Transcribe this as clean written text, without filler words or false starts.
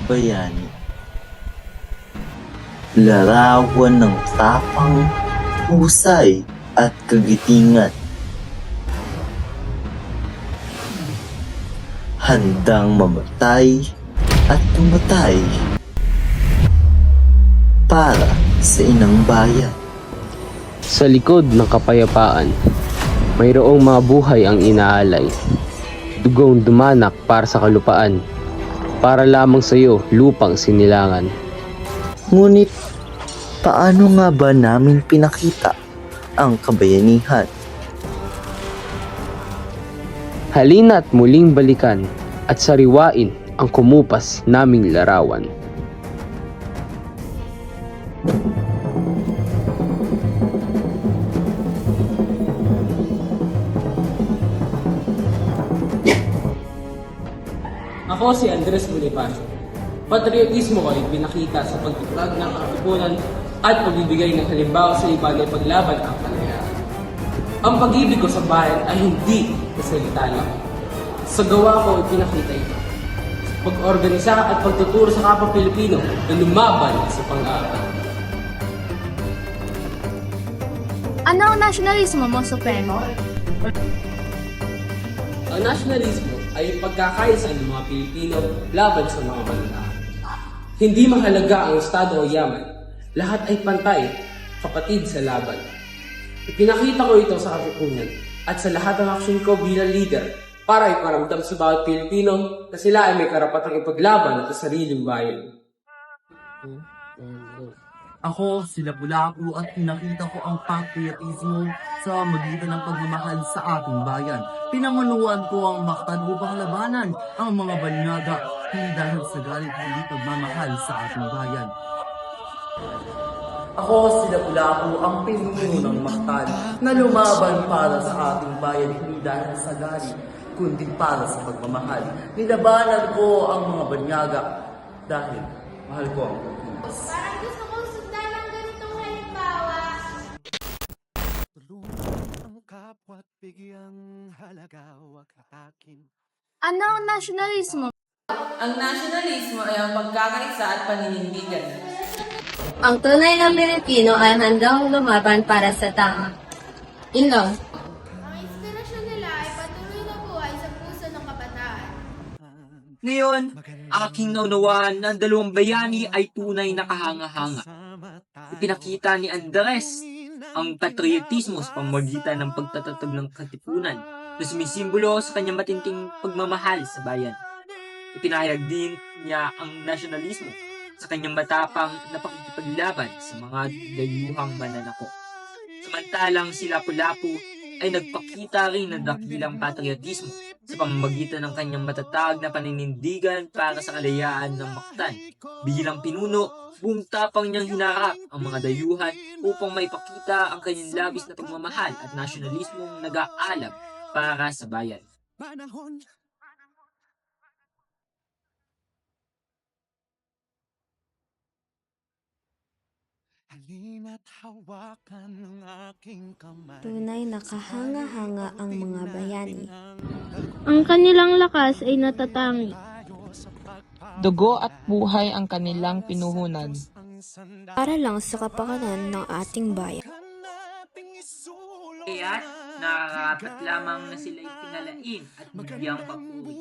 bayani. Larawan ng tapang, husay at kagitingan. Handang mamatay at pumatay para sa inang bayan. Sa likod ng kapayapaan, mayroong mga buhay ang inaalay. Dugong dumanak para sa kalupaan, para lamang sa iyo lupang sinilangan. Ngunit paano nga ba namin pinakita ang kabayanihan? Halina't muling balikan at sariwain ang kumupas naming larawan. Ako si Andres Bonifacio. Patriotismo ko ay pinakita sa pagtatag ng katipunan at pagbibigay ng halimbawa sa iba na paglaban ang kalayaan. Ang pag-ibig ko sa bayan ay hindi sa salita lang. Sa gawa ko ay pinakita ito. Pag-organisa at pagtuturo sa kapwa Pilipino na lumaban sa pang-aaral. Ano ang nasyonalismo mo, Supremo? Ang nasyonalismo ay yung pagkakaisa ng mga Pilipino laban sa mga mananakop. Hindi mahalaga ang estado o yaman. Lahat ay pantay, kapatid sa laban. Ipinakita ko ito sa katipunan at sa lahat ng aksyon ko bilang leader para iparamdam sa bawat Pilipino na sila ay may karapatang ipaglaban sa sariling bayan. Ako, si Lapu-Lapu at pinakita ko ang patriotismo sa magitan ng pagmamahal sa ating bayan. Pinangunuan ko ang Mactan upang labanan ang mga banyaga hindi dahil sa galit hindi pagmamahal sa ating bayan. Ako, si Lapu-Lapu, ang pinuno ng Mactan na lumaban para sa ating bayan hindi dahil sa galit kundi para sa pagmamahal. Nilabanan ko ang mga banyaga dahil mahal ko ang Pilipinas. Parang gusto kong sundan ng ganitong halimbawa. Ano ang nasyonalismo? Ang nasyonalismo ay ang pagkakaisa at paninindigan. Ang tunay na Pilipino ay handang lumaban para sa tama. Yun lang. Ang inspirasyon nila ay patuloy na buhay sa puso ng kabataan. Ngayon, aking naunawaan na ang dalawang bayani ay tunay na kahanga-hanga. Ipinakita ni Andres ang patriotismo sa pamamagitan ng pagtatatag ng katipunan na sumisimbolo sa kanyang matinding pagmamahal sa bayan. Ipinahayag din niya ang nasyonalismo sa kanyang matapang na pakikipaglaban sa mga dayuhang mananakop. Samantalang si Lapu-Lapu ay nagpakita rin ng dakilang patriotismo sa pamamagitan ng kanyang matatag na paninindigan para sa kalayaan ng Mactan. Bilang pinuno, buong tapang niyang hinarap ang mga dayuhan upang maipakita ang kanyang labis na pagmamahal at nasyonalismong nag-aalab para sa bayan. Tunay na kahanga-hanga ang mga bayani. Ang kanilang lakas ay natatangi. Dugo at buhay ang kanilang pinuhunan. Para lang sa kapakanan ng ating bayan. Kaya't nakakarapat lamang na sila'y tingalain at bigyang papuri.